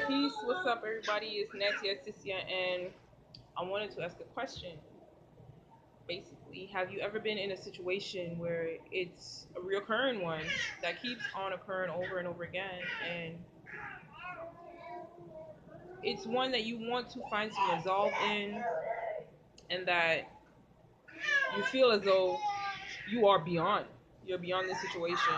Peace. What's up, everybody? It's Nattyisisyah, and I wanted to ask a question. Basically, have you ever been in a situation where it's a reoccurring one that keeps on occurring over and over again, and it's one that you want to find some resolve in, and that you feel as though you're beyond this situation,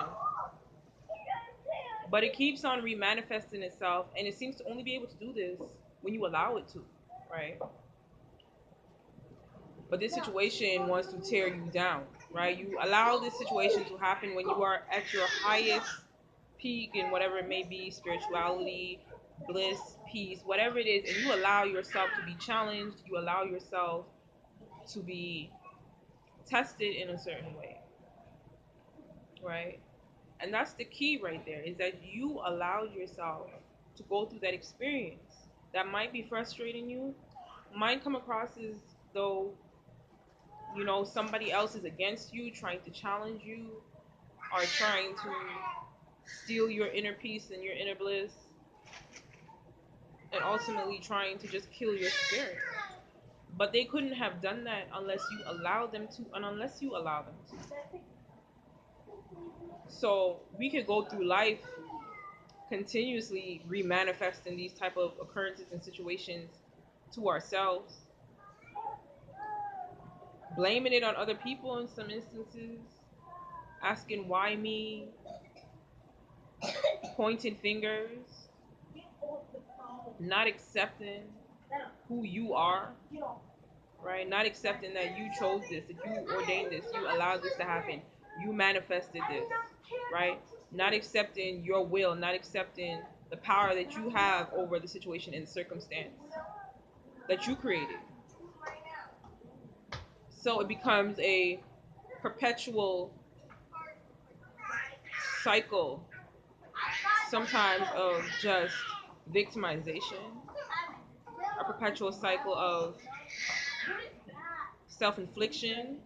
but it keeps on remanifesting itself, and it seems to only be able to do this when you allow it to, right? But this situation wants to tear you down, right? You allow this situation to happen when you are at your highest peak in whatever it may be, spirituality, bliss, peace, whatever it is, and you allow yourself to be challenged, you allow yourself to be tested in a certain way, right? And that's the key right there, is that you allowed yourself to go through that experience that might be frustrating you, might come across as though somebody else is against you, trying to challenge you, or trying to steal your inner peace and your inner bliss, and ultimately trying to just kill your spirit. But they couldn't have done that unless you allow them to, and unless you allow them to. So we could go through life continuously remanifesting these type of occurrences and situations to ourselves, blaming it on other people in some instances, asking why me, pointing fingers, not accepting who you are, right? Not accepting that you chose this, that you ordained this, you allowed this to happen, you manifested this, right? Not accepting your will, not accepting the power that you have over the situation and circumstance that you created. So it becomes a perpetual cycle, sometimes of just victimization, a perpetual cycle of self-infliction,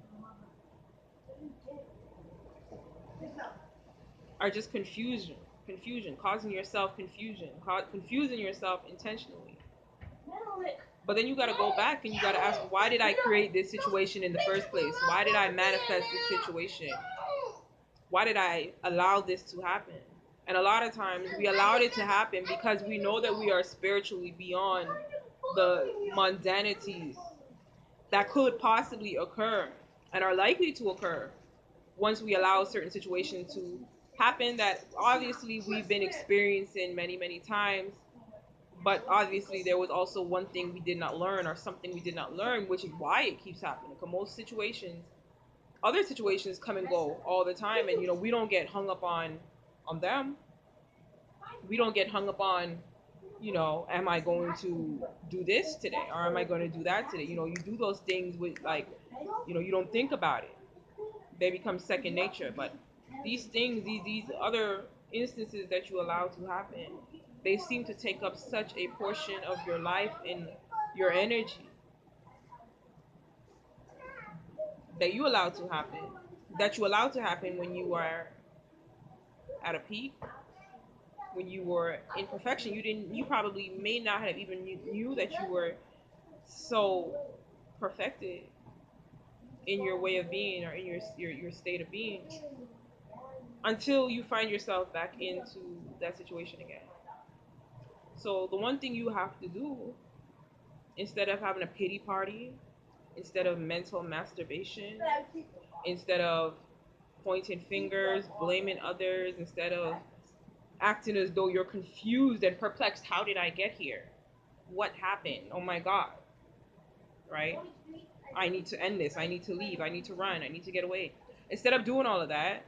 or just confusion, causing yourself confusion, confusing yourself intentionally. But then you got to go back and you got to ask, why did I create this situation in the first place? Why did I manifest this situation? Why did I allow this to happen? And a lot of times we allowed it to happen because we know that we are spiritually beyond the mundanities that could possibly occur and are likely to occur once we allow a certain situation to happen that obviously we've been experiencing many, many times. But obviously there was also one thing we did not learn, or something we did not learn, which is why it keeps happening. Because most situations, other situations come and go all the time, and we don't get hung up on them. We don't get hung up on, am I going to do this today, or am I going to do that today? You do those things with, like, you don't think about it. They become second nature. But these things, these other instances that you allow to happen, they seem to take up such a portion of your life and your energy that you allow to happen, when you were at a peak, when you were in perfection. You probably may not have even knew that you were so perfected in your way of being, or in your state of being, until you find yourself back into that situation again. So the one thing you have to do, instead of having a pity party, instead of mental masturbation, instead of pointing fingers, blaming others, instead of acting as though you're confused and perplexed, how did I get here? What happened? Oh my God, right? I need to end this. I need to leave. I need to run. I need to get away. Instead of doing all of that,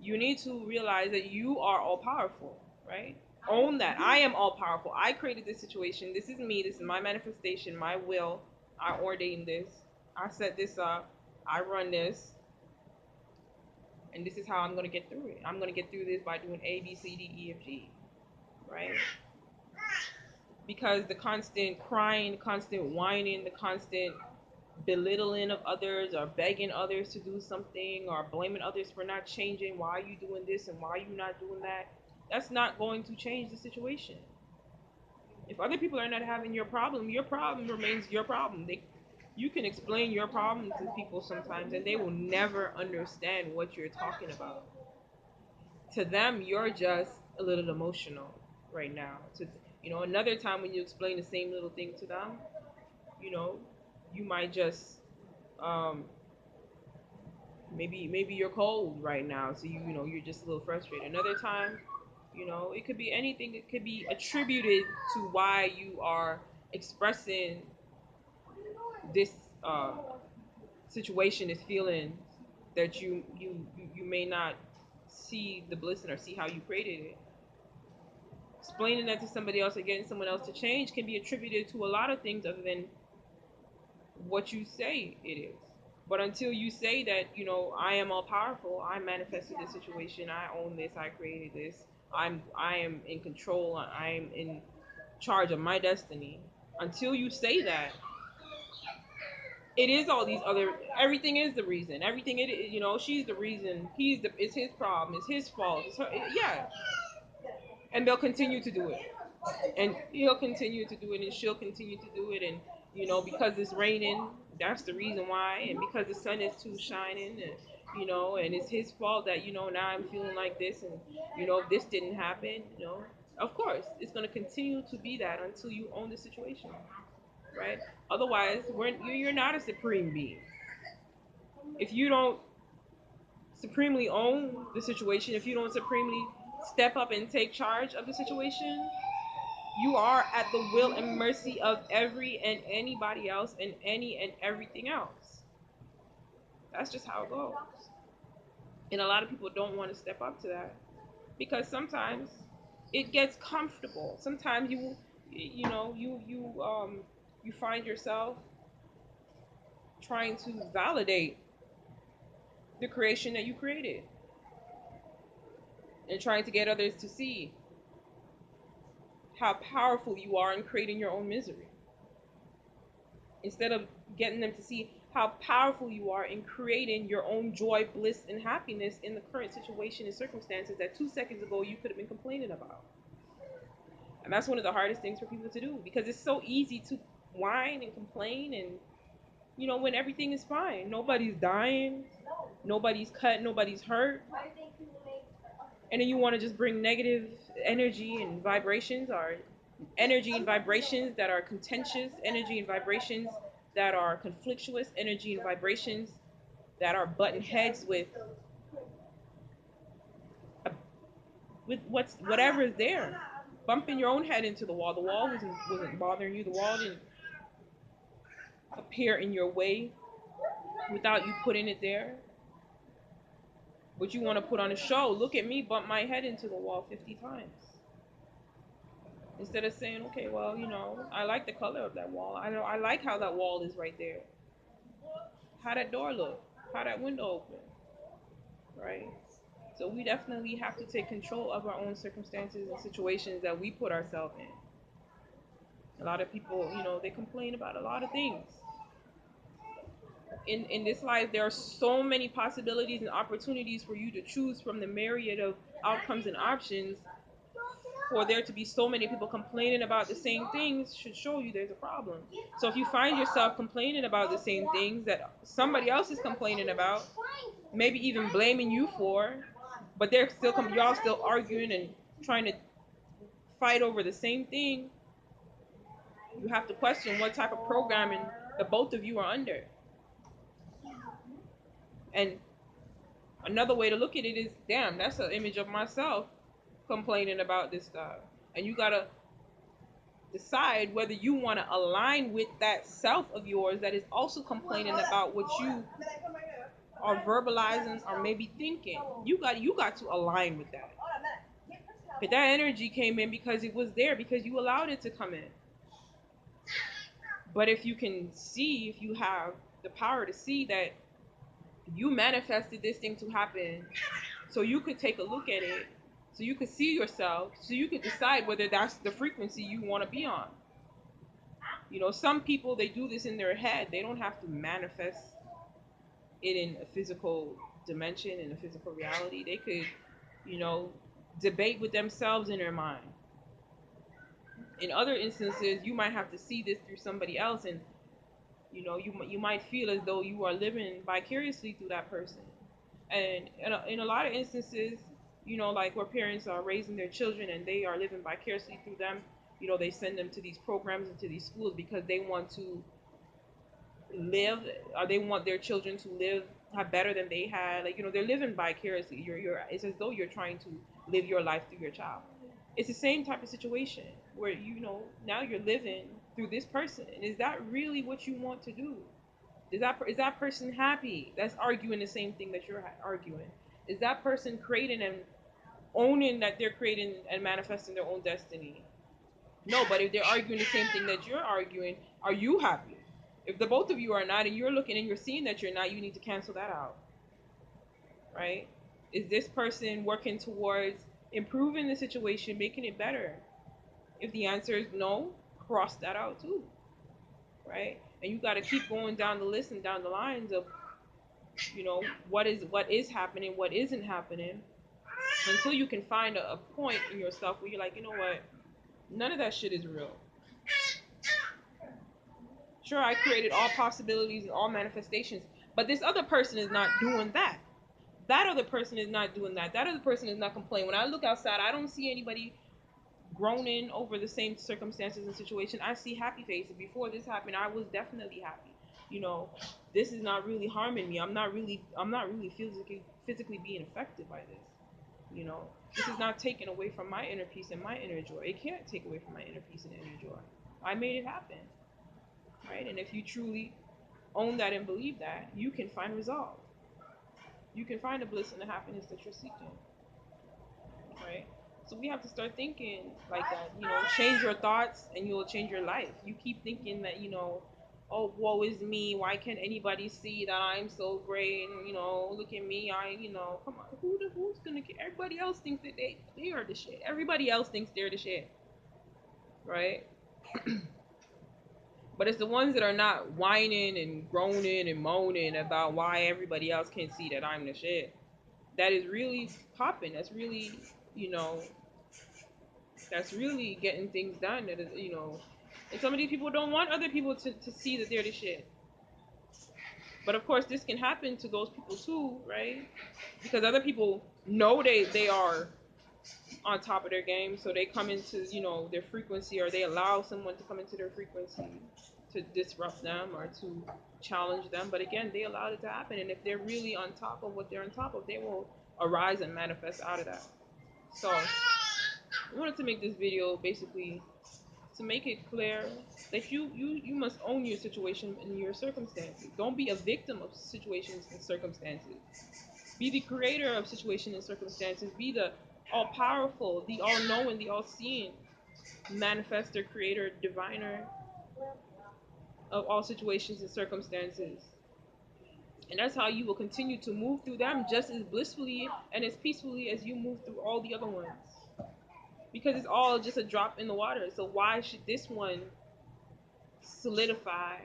you need to realize that you are all powerful, right? Own that. I am all powerful. I created this situation. This is me. This is my manifestation, my will. I ordained this. I set this up. I run this. And this is how I'm going to get through it. I'm going to get through this by doing A, B, C, D, E, F, G, right? Because the constant crying, the constant whining, the constant belittling of others, or begging others to do something, or blaming others for not changing, why are you doing this and why are you not doing that, that's not going to change the situation. If other people are not having your problem remains your problem. You can explain your problem to people sometimes, and they will never understand what you're talking about. To them, you're just a little emotional right now. Another time when you explain the same little thing to them, you know, you might just um, maybe you're cold right now, so you're just a little frustrated. Another time, it could be anything. It could be attributed to why you are expressing this uh, situation, this feeling that you may not see the bliss in or see how you created it. Explaining that to somebody else or getting someone else to change can be attributed to a lot of things other than what you say it is. But until you say that, I am all powerful, I manifested this situation, I own this, I created this, I am in control, I am in charge of my destiny. Until you say that, it is all these other, everything is the reason. Everything she's the reason, it's his problem, it's his fault. Yeah. And they'll continue to do it. And he'll continue to do it, and she'll continue to do it. And because it's raining, that's the reason why. And because the sun is too shining, and and it's his fault that now I'm feeling like this. And if this didn't happen, of course it's going to continue to be that until you own the situation, right? Otherwise, you're not a supreme being. If you don't supremely own the situation, if you don't supremely step up and take charge of the situation, you are at the will and mercy of every and anybody else and any and everything else. That's just how it goes. And a lot of people don't want to step up to that because sometimes it gets comfortable. Sometimes you find yourself trying to validate the creation that you created and trying to get others to see how powerful you are in creating your own misery, instead of getting them to see how powerful you are in creating your own joy, bliss, and happiness in the current situation and circumstances that 2 seconds ago you could have been complaining about. And that's one of the hardest things for people to do, because it's so easy to whine and complain, and when everything is fine, nobody's dying, nobody's cut, nobody's hurt. And then you want to just bring negative energy and vibrations, or energy and vibrations that are contentious, energy and vibrations that are conflictuous, energy and vibrations that are button heads with whatever is there, bumping your own head into the wall. The wall wasn't bothering you. The wall didn't appear in your way without you putting it there. But you want to put on a show. Look at me bump my head into the wall 50 times. Instead of saying, okay, well, I like the color of that wall. I like how that wall is right there. How that door look. How that window open. Right? So we definitely have to take control of our own circumstances and situations that we put ourselves in. A lot of people, they complain about a lot of things. In this life, there are so many possibilities and opportunities for you to choose from the myriad of outcomes and options. For there to be so many people complaining about the same things should show you there's a problem. So if you find yourself complaining about the same things that somebody else is complaining about, maybe even blaming you for, but y'all still arguing and trying to fight over the same thing, you have to question what type of programming the both of you are under. And another way to look at it is, damn, that's an image of myself complaining about this stuff. And you gotta decide whether you want to align with that self of yours that is also complaining about what you are verbalizing or maybe thinking. You got to align with that. But that energy came in because it was there, because you allowed it to come in. But if you can see, if you have the power to see that you manifested this thing to happen, so you could take a look at it, so you could see yourself, so you could decide whether that's the frequency you want to be on. Some people, they do this in their head. They don't have to manifest it in a physical dimension, in a physical reality. They could, debate with themselves in their mind. In other instances, you might have to see this through somebody else, and you might feel as though you are living vicariously through that person. And in a lot of instances, like where parents are raising their children and they are living vicariously through them, they send them to these programs and to these schools because they want to live, or they want their children to live have better than they had. Like, they're living vicariously. You're It's as though you're trying to live your life through your child. It's the same type of situation where now you're living through this person. And is that really what you want to do? Is that person happy that's arguing the same thing that you're arguing? Is that person creating and owning that they're creating and manifesting their own destiny? No, but if they're arguing the same thing that you're arguing, are you happy? If the both of you are not, and you're looking and you're seeing that you're not, you need to cancel that out, right? Is this person working towards improving the situation, making it better? If the answer is no, cross that out too, right? And you got to keep going down the list and down the lines of, what is happening, what isn't happening, until you can find a point in yourself where you're like, you know what, none of that shit is real. Sure, I created all possibilities and all manifestations, but this other person is not doing that. That other person is not doing that. That other person is not complaining. When I look outside, I don't see anybody groaning over the same circumstances and situation. I see happy faces. Before this happened, I was definitely happy. You know, this is not really harming me. I'm not really physically being affected by this. This is not taking away from my inner peace and my inner joy. It can't take away from my inner peace and inner joy. I made it happen, right? And if you truly own that and believe that, you can find resolve. You can find the bliss and the happiness that you're seeking, right? So we have to start thinking like that. Change your thoughts and you'll change your life. You keep thinking that, oh, woe is me. Why can't anybody see that I'm so great? And, look at me. Come on. Who's gonna care? Everybody else thinks that they are the shit. Everybody else thinks they're the shit, right? But it's the ones that are not whining and groaning and moaning about why everybody else can't see that I'm the shit. That is really popping. You know, that's really getting things done. That is, and some of these people don't want other people to see that they're the shit. But of course, this can happen to those people too, right? Because other people know they are on top of their game, so they come into their frequency, or they allow someone to come into their frequency to disrupt them or to challenge them. But again, they allowed it to happen, and if they're really on top of what they're on top of, they will arise and manifest out of that. So I wanted to make this video basically to make it clear that you must own your situation and your circumstances. Don't be a victim of situations and circumstances. Be the creator of situations and circumstances. Be the all powerful, the all knowing, the all seeing manifester, creator, diviner of all situations and circumstances. And that's how you will continue to move through them just as blissfully and as peacefully as you move through all the other ones. Because it's all just a drop in the water. So why should this one solidify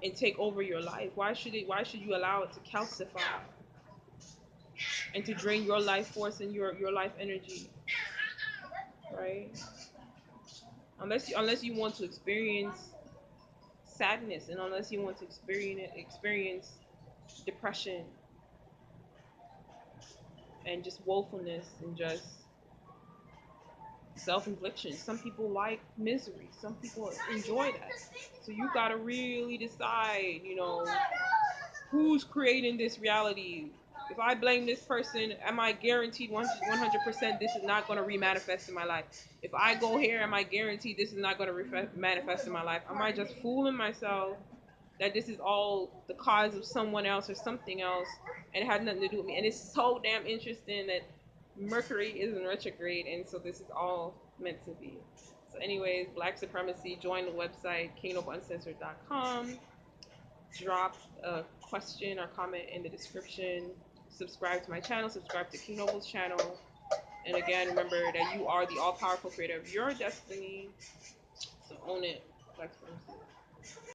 and take over your life? Why should you allow it to calcify and to drain your life force and your life energy? Right? Unless you want to experience sadness, and unless you want to experience depression and just woefulness and just self-infliction. Some people like misery. Some people enjoy that. So you gotta really decide, who's creating this reality. If I blame this person, am I guaranteed 100% this is not going to remanifest in my life? If I go here, am I guaranteed this is not going to manifest in my life? Am I just fooling myself that this is all the cause of someone else or something else, and it had nothing to do with me? And it's so damn interesting that Mercury is in retrograde, and so this is all meant to be. So anyways, Black Supremacy, join the website, kingdomuncensored.com. Drop a question or comment in the description. Subscribe to my channel, subscribe to King Noble's channel. And again, remember that you are the all-powerful creator of your destiny. So own it. Black Supremacy.